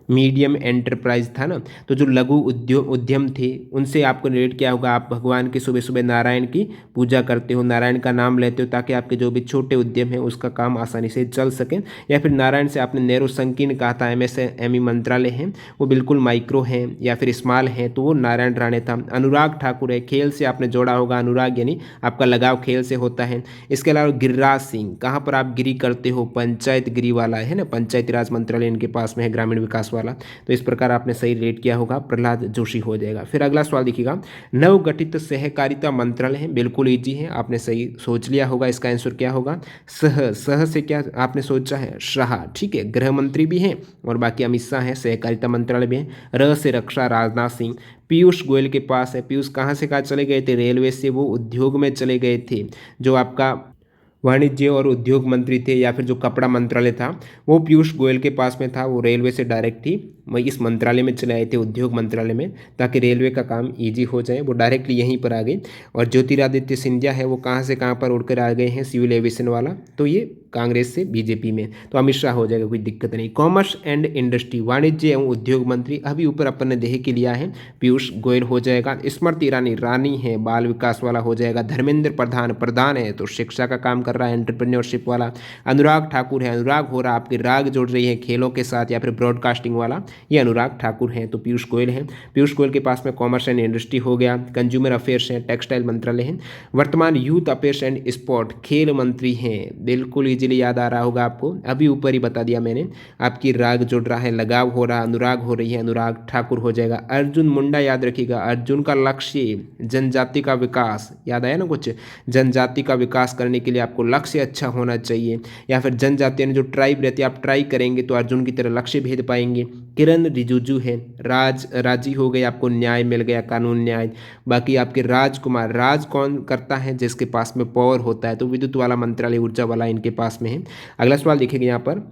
medium enterprise था ना, तो जो लघु उद्योग उद्यम थे उनसे आपको रिलेट किया होगा। आप भगवान की सुबह सुबह नारायण की पूजा करते हो, नारायण का नाम लेते हो, ताकि आपके जो भी छोटे उद्यम है उसका काम आसानी से चल सके। या फिर नारायण से आपने नेहरू संकीर्ण कहा था, MSME मंत्रालय है, वो बिल्कुल माइक्रो है या फिर स्मॉल है, तो वो नारायण राणे था। अनुराग ठाकुर है, खेल से आपने जोड़ा होगा, अनुराग यानी आपका लगाव खेल से होता है। इसके अलावा गिरिराज सिंह, कहाँ पर आप गिरी करते हो, पंचायत गिरी वाला है ना, पंचायती राज मंत्रालय इनके पास में है, ग्रामीण विकास वाला। तो इस प्रकार आपने सही रेट किया होगा, प्रहलाद जोशी हो जाएगा। फिर अगला सवाल देखिएगा, नवगठित सहकारिता मंत्रालय है, बिल्कुल इजी है, आपने सही सोच लिया होगा, इसका आंसर क्या होगा, सह से क्या आपने सोचा है, शाह, ठीक है, गृह मंत्री भी हैं और बाकी अमित शाह है, सहकारिता मंत्रालय भी है। र से रक्षा, राजनाथ सिंह। पीयूष गोयल के पास है, पीयूष कहाँ से कहाँ चले गए थे, रेलवे से वो उद्योग में चले गए थे। जो आपका वाणिज्य और उद्योग मंत्री थे या फिर जो कपड़ा मंत्रालय था वो पीयूष गोयल के पास में था, वो रेलवे से डायरेक्ट ही इस मंत्रालय में चले आए थे, उद्योग मंत्रालय में, ताकि रेलवे का काम इजी हो जाए, वो डायरेक्टली यहीं पर आ गए। और ज्योतिरादित्य सिंधिया है, वो कहाँ से कहाँ पर उड़कर आ गए हैं, सिविल एविएशन वाला, तो ये कांग्रेस से बीजेपी में, तो अमित शाह हो जाएगा, कोई दिक्कत नहीं। कॉमर्स एंड इंडस्ट्री, वाणिज्य एवं उद्योग मंत्री, अभी ऊपर अपन ने देह के लिया है, पीयूष गोयल हो जाएगा। स्मृति ईरानी, रानी है, बाल विकास वाला हो जाएगा। धर्मेंद्र प्रधान, प्रधान है तो शिक्षा का काम कर रहा है, एंटरप्रेन्योरशिप वाला। अनुराग ठाकुर है, अनुराग हो रहा, आपकी राग जोड़ रही है खेलों के साथ या फिर ब्रॉडकास्टिंग वाला, ये अनुराग ठाकुर हैं, तो पीयूष गोयल हैं। पीयूष गोयल के पास में कॉमर्स एंड इंडस्ट्री हो गया। कंज्यूमर अफेयर्स हैं, टेक्सटाइल मंत्रालय है। वर्तमान यूथ अफेयर्स एंड स्पोर्ट, खेल मंत्री हैं, बिल्कुल इजीली याद आ रहा होगा आपको, अभी ऊपर ही बता दिया मैंने, आपकी राग जुड़ रहा है, लगाव हो रहा, अनुराग हो रही है, अनुराग ठाकुर हो जाएगा। अर्जुन मुंडा याद रखिएगा, अर्जुन का लक्ष्य जनजाति का विकास, याद आया ना कुछ, जनजाति का विकास करने के लिए आपको लक्ष्य अच्छा होना चाहिए, या फिर जनजाति यानी जो ट्राइब रहती है, आप ट्राई करेंगे तो अर्जुन की तरह लक्ष्य भेद पाएंगे। किरण रिजिजू है, राजी हो गए, आपको न्याय मिल गया, कानून न्याय। बाकी आपके राजकुमार, राज कौन करता है, जिसके पास में पावर होता है, तो विद्युत वाला मंत्रालय, ऊर्जा वाला इनके पास में है। अगला सवाल देखेंगे यहाँ पर,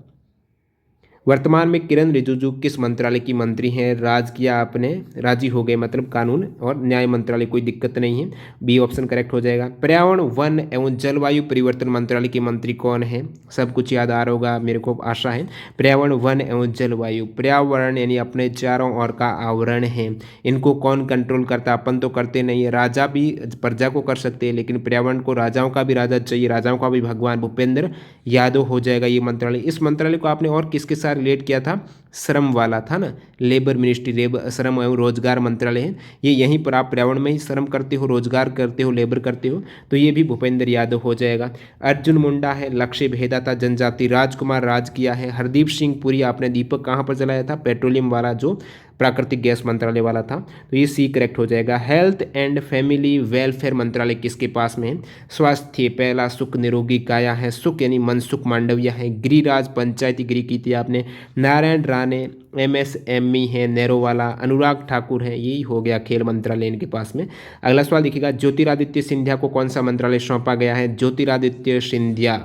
वर्तमान में किरण रिजिजू किस मंत्रालय की मंत्री हैं, राज किया आपने, राजी हो गए, मतलब कानून और न्याय मंत्रालय, कोई दिक्कत नहीं है, बी ऑप्शन करेक्ट हो जाएगा। पर्यावरण वन एवं जलवायु परिवर्तन मंत्रालय के मंत्री कौन है, सब कुछ याद आ रहा होगा मेरे को आशा है। पर्यावरण वन एवं जलवायु, पर्यावरण यानी अपने चारों ओर का आवरण है, इनको कौन कंट्रोल करता, अपन तो करते नहीं है, राजा भी प्रजा को कर सकते हैं, लेकिन पर्यावरण को राजाओं का भी राजा चाहिए, राजाओं का भी भगवान, भूपेंद्र यादव हो जाएगा ये मंत्रालय। इस मंत्रालय को आपने और किसके साथ रिलेट किया था, श्रम वाला था ना, लेबर मिनिस्ट्री, श्रम एवं रोजगार मंत्रालय है, ये यहीं पर आप पर्यावरण में ही श्रम करते हो, रोजगार करते हो, लेबर करते हो, तो ये भी भूपेंद्र यादव हो जाएगा। अर्जुन मुंडा है, लक्ष्य भेदाता जनजाति। राजकुमार, राज किया है। हरदीप सिंह पुरी, आपने दीपक कहाँ पर जलाया था, पेट्रोलियम वाला जो प्राकृतिक गैस मंत्रालय वाला था, तो ये सी करेक्ट हो जाएगा। हेल्थ एंड फैमिली वेलफेयर मंत्रालय किसके पास में है? स्वास्थ्य पहला, सुख निरोगी काया है, सुख यानी मनसुख मांडविया है, गिरिराज पंचायती गिरी की थी आपने, नारायण राणे एमएसएमई है नेरोवाला, अनुराग ठाकुर है, यही हो गया खेल मंत्रालय इनके पास में। अगला सवाल देखिएगा, ज्योतिरादित्य सिंधिया को कौन सा मंत्रालय सौंपा गया है? ज्योतिरादित्य सिंधिया,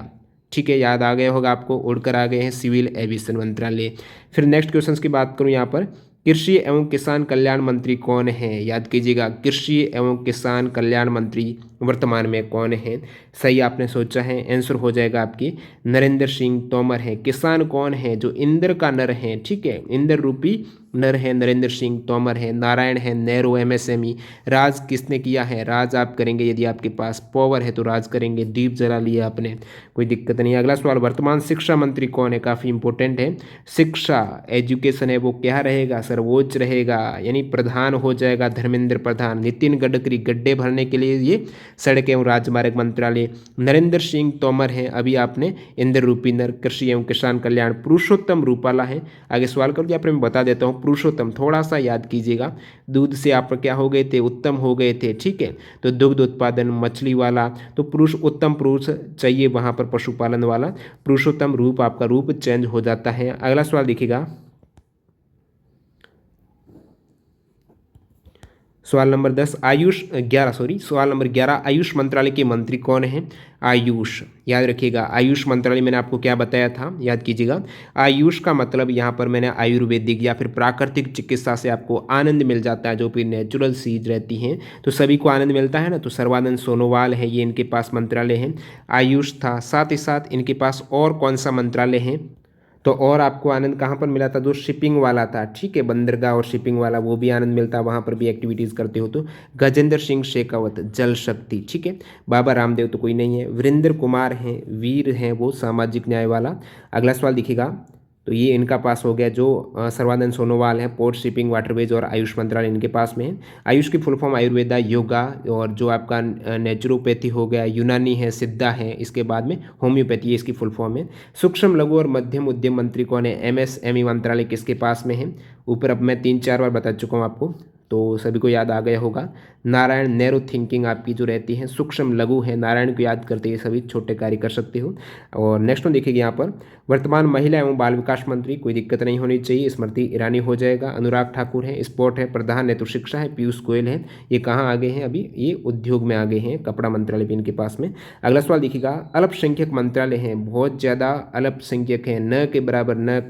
ठीक है, याद आ गया होगा आपको, उड़कर आ गए हैं सिविल एविएशन मंत्रालय। फिर नेक्स्ट क्वेश्चन की बात करूं यहाँ पर, कृषि एवं किसान कल्याण मंत्री कौन है? याद कीजिएगा, कृषि एवं किसान कल्याण मंत्री वर्तमान में कौन है? सही आपने सोचा है, आंसर हो जाएगा आपकी नरेंद्र सिंह तोमर है। किसान कौन है? जो इंद्र का नर है, ठीक है, इंद्र रूपी नर है, नरेंद्र सिंह तोमर है। नारायण है नेहरू एमएसएमई। राज किसने किया है? राज आप करेंगे, यदि आपके पास पावर है तो राज करेंगे। दीप जला लिया आपने, कोई दिक्कत नहीं। अगला सवाल, वर्तमान शिक्षा मंत्री कौन है? काफ़ी इंपॉर्टेंट है। शिक्षा एजुकेशन है वो क्या रहेगा? सर्वोच्च रहेगा, यानी प्रधान हो जाएगा धर्मेंद्र प्रधान। नितिन गडकरी गड्ढे भरने के लिए ये सड़क एवं राजमार्ग मंत्रालय। नरेंद्र सिंह तोमर है, अभी आपने इंद्र रूपी नर, कृषि एवं किसान कल्याण। पुरुषोत्तम रूपाला है। आगे सवाल करो, या फिर मैं बता देता हूँ। पुरुषोत्तम थोड़ा सा याद कीजिएगा, दूध से आप क्या हो गए थे? उत्तम हो गए थे, ठीक है, तो दुग्ध उत्पादन, मछली वाला, तो पुरुष उत्तम पुरुष चाहिए वहाँ पर, पशुपालन वाला। पुरुषोत्तम रूप, आपका रूप चेंज हो जाता है। अगला सवाल देखिएगा, सवाल नंबर 10, आयुष 11 सॉरी सवाल नंबर 11, आयुष मंत्रालय के मंत्री कौन है? आयुष, याद रखिएगा, आयुष मंत्रालय मैंने आपको क्या बताया था, याद कीजिएगा। आयुष का मतलब यहाँ पर मैंने आयुर्वेदिक या फिर प्राकृतिक चिकित्सा से आपको आनंद मिल जाता है, जो भी नेचुरल चीज रहती हैं, तो सभी को आनंद मिलता है ना, तो सर्वानंद सोनोवाल है, ये इनके पास मंत्रालय है। आयुष था, साथ ही साथ इनके पास और कौन सा मंत्रालय है? तो और आपको आनंद कहाँ पर मिला था? जो शिपिंग वाला था, ठीक है, बंदरगाह और शिपिंग वाला, वो भी आनंद मिलता है, वहाँ पर भी एक्टिविटीज़ करते हो। तो गजेंद्र सिंह शेखावत जल शक्ति, ठीक है। बाबा रामदेव तो कोई नहीं है। वीरेंद्र कुमार हैं, वीर हैं वो, सामाजिक न्याय वाला। अगला सवाल दिखेगा, तो ये इनका पास हो गया, जो सर्वानंद सोनोवाल है, पोर्ट शिपिंग वाटरवेज और आयुष मंत्रालय इनके पास में है। आयुष की फुल फॉर्म आयुर्वेदा, योगा, और जो आपका नेचुरोपैथी हो गया, यूनानी है, सिद्धा है, इसके बाद में होम्योपैथी, इसकी फुल फॉर्म है। सूक्ष्म लघु और मध्यम उद्यम मंत्री कौन है? एमएसएमई मंत्रालय किसके पास में है? ऊपर अब मैं 3-4 बार बता चुका हूँ आपको, तो सभी को याद आ गया होगा। नारायण, नैरो थिंकिंग आपकी जो रहती है, सूक्ष्म लघु है, नारायण को याद करते ये सभी छोटे कार्य कर सकते हो। और नेक्स्ट वन देखिएगा यहाँ पर, वर्तमान महिला एवं बाल विकास मंत्री, कोई दिक्कत नहीं होनी चाहिए, स्मृति ईरानी हो जाएगा। अनुराग ठाकुर है, स्पोर्ट है, प्रधान नेतृत्व शिक्षा है, पीयूष गोयल है। ये कहाँ आगे हैं? अभी ये उद्योग में आगे हैं, कपड़ा मंत्रालय भी इनके पास में। अगला सवाल देखिएगा, अल्पसंख्यक मंत्रालय है, बहुत ज़्यादा अल्पसंख्यक है, न के बराबर, न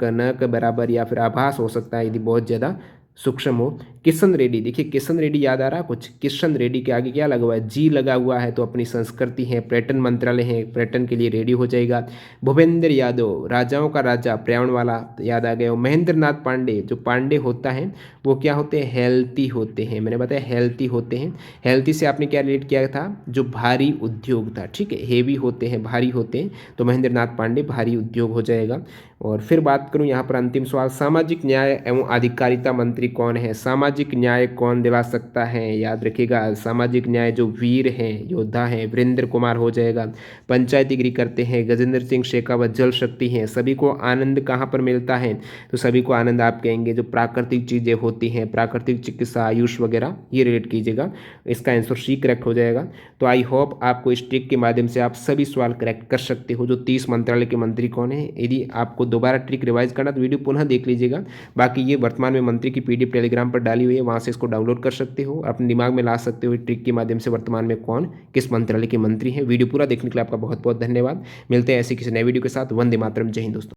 के बराबर, या फिर आभास हो सकता है यदि बहुत ज़्यादा सूक्ष्म हो। किशन रेड्डी, देखिए किशन रेड्डी याद आ रहा है कुछ? किशन रेड्डी के आगे क्या लगा हुआ है? जी लगा हुआ है, तो अपनी संस्कृति है। पर्यटन मंत्रालय है, पर्यटन के लिए रेडी हो जाएगा। भूपेंद्र यादव, राजाओं का राजा, पर्यावरण वाला, याद आ गया हो। महेंद्र नाथ पांडे, जो पांडे होता है वो क्या होते हैं? हेल्थी होते हैं, मैंने बताया हेल्थी होते हैं। हेल्थी से आपने क्या रिलेट किया था? जो भारी उद्योग था, ठीक है, हेवी होते हैं, भारी होते हैं, तो महेंद्र नाथ पांडे भारी उद्योग हो जाएगा। और फिर बात करूं यहाँ पर अंतिम सवाल, सामाजिक न्याय एवं अधिकारिता मंत्री कौन है? सामाजिक न्याय कौन दिला सकता है? याद रखिएगा, सामाजिक न्याय जो वीर हैं, योद्धा हैं, वीरेंद्र कुमार हो जाएगा। पंचायतीगिरी करते हैं, गजेंद्र सिंह शेखावत। जल शक्ति है, सभी को आनंद कहाँ पर मिलता है? तो सभी को आनंद आप कहेंगे जो प्राकृतिक चीज़ें होती हैं, प्राकृतिक चिकित्सा, आयुष वगैरह, ये रिलेट कीजिएगा। इसका आंसर सी करेक्ट हो जाएगा। तो आई होप आपको इस ट्रिक के माध्यम से आप सभी सवाल करेक्ट कर सकते हो। जो 30 मंत्रालय के मंत्री कौन है, यदि आपको दोबारा ट्रिक रिवाइज करना तो वीडियो पुनः देख लीजिएगा। बाकी ये वर्तमान में मंत्री की पीडीएफ टेलीग्राम पर डाली हुई है, वहाँ से इसको डाउनलोड कर सकते हो, अपने दिमाग में ला सकते हो ट्रिक के माध्यम से वर्तमान में कौन किस मंत्रालय के मंत्री हैं। वीडियो पूरा देखने के लिए आपका बहुत बहुत धन्यवाद। मिलते हैं ऐसे किसी नए वीडियो के साथ। वंदे मातरम, जय हिंद दोस्तों।